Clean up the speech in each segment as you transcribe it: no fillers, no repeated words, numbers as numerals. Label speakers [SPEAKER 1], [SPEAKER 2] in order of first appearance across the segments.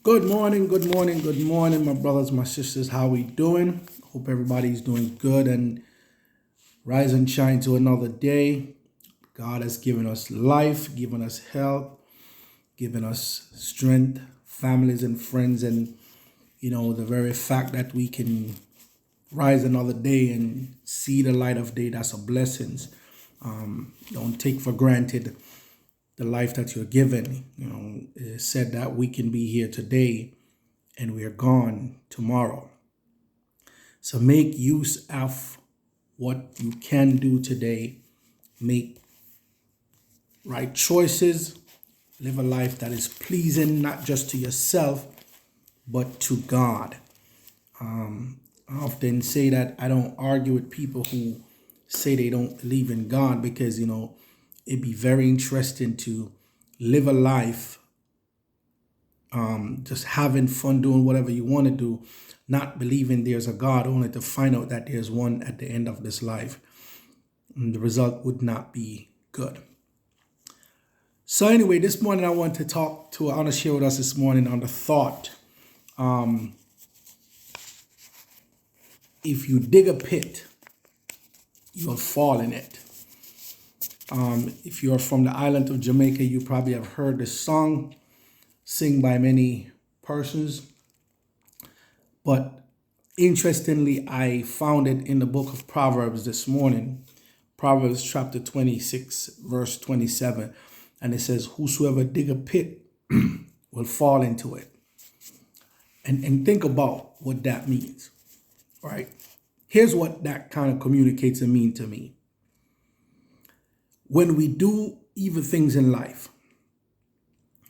[SPEAKER 1] Good morning, good morning, good morning, my brothers, my sisters. How we doing? Hope everybody's doing good and rise and shine to another day. God has given us life, given us health, given us strength, families and friends, and the very fact that we can rise another day and see the light of day, that's a blessing. Don't take for granted the life that you're given. It's said that we can be here today and we are gone tomorrow. So make use of what you can do today. Make right choices. Live a life that is pleasing not just to yourself, but to God. I often say that I don't argue with people who say they don't believe in God because, it'd be very interesting to live a life just having fun doing whatever you want to do, not believing there's a God, only to find out that there's one at the end of this life. And the result would not be good. So anyway, this morning I want to share with us this morning on the thought, if you dig a pit, you'll fall in it. If you're from the island of Jamaica, you probably have heard this song sung by many persons. But interestingly, I found it in the book of Proverbs this morning. Proverbs chapter 26, verse 27. And it says, whosoever dig a pit will fall into it. And think about what that means, right? Here's what that kind of communicates and mean to me. When we do evil things in life,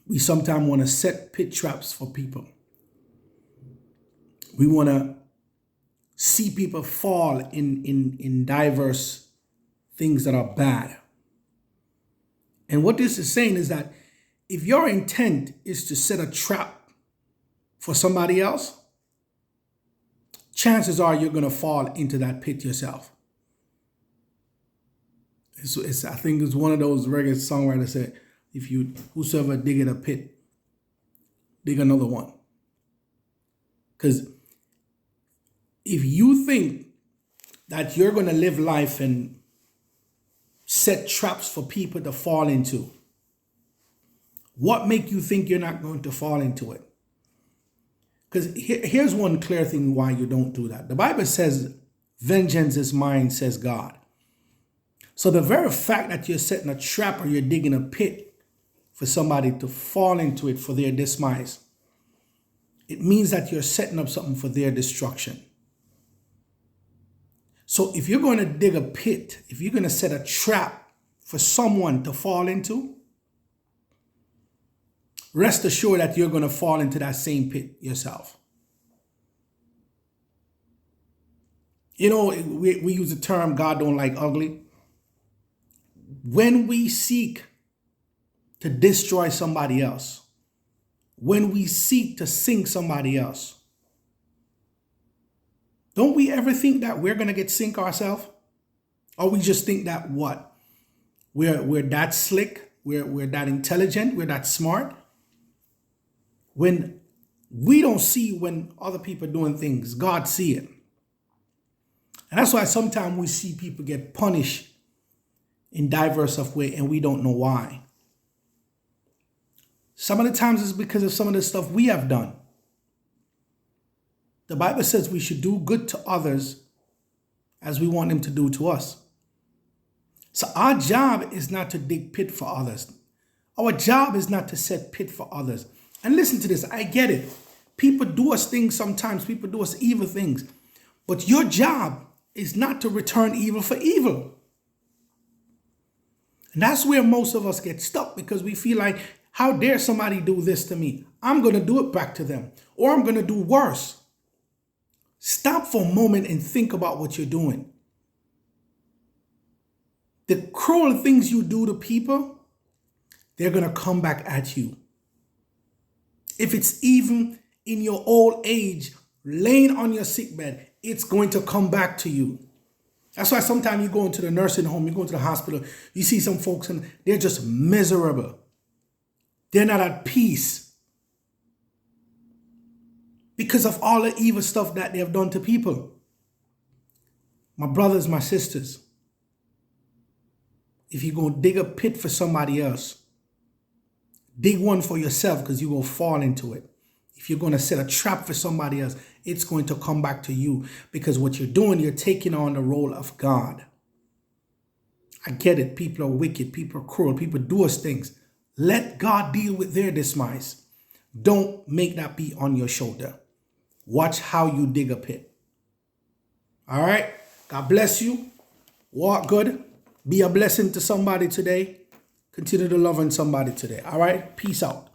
[SPEAKER 1] we sometimes want to set pit traps for people. We want to see people fall in diverse things that are bad. And what this is saying is that if your intent is to set a trap for somebody else, chances are you're going to fall into that pit yourself. I think it's one of those reggae songwriters said, whosoever diggeth a pit, dig another one. Because if you think that you're going to live life and set traps for people to fall into, what make you think you're not going to fall into it? Because here's one clear thing why you don't do that. The Bible says, vengeance is mine, says God. So the very fact that you're setting a trap or you're digging a pit for somebody to fall into it for their demise, it means that you're setting up something for their destruction. So if you're going to dig a pit, if you're going to set a trap for someone to fall into, rest assured that you're going to fall into that same pit yourself. We use the term God don't like ugly. When we seek to destroy somebody else, when we seek to sink somebody else, don't we ever think that we're going to get sink ourselves? Or we just think that what? We're that slick, we're that intelligent, we're that smart. When we don't see when other people are doing things, God see it. And that's why sometimes we see people get punished in diverse of ways and we don't know why. Some of the times it's because of some of the stuff we have done. The Bible says we should do good to others as we want them to do to us. So our job is not to dig pit for others. Our job is not to set pit for others. And listen to this, I get it. People do us things sometimes, people do us evil things. But your job is not to return evil for evil. And that's where most of us get stuck because we feel like, how dare somebody do this to me? I'm going to do it back to them, or I'm going to do worse. Stop for a moment and think about what you're doing. The cruel things you do to people, they're going to come back at you. If it's even in your old age, laying on your sickbed, it's going to come back to you. That's why sometimes you go into the nursing home, you go into the hospital, you see some folks and they're just miserable. They're not at peace. because of all the evil stuff that they have done to people. My brothers, my sisters, if you're going to dig a pit for somebody else, dig one for yourself, because you're going to fall into it. If you're going to set a trap for somebody else, it's going to come back to you, because what you're doing, you're taking on the role of God. I get it. People are wicked. People are cruel. People do us things. Let God deal with their demise. Don't make that be on your shoulder. Watch how you dig a pit. All right? God bless you. Walk good. Be a blessing to somebody today. Continue to love on somebody today. All right? Peace out.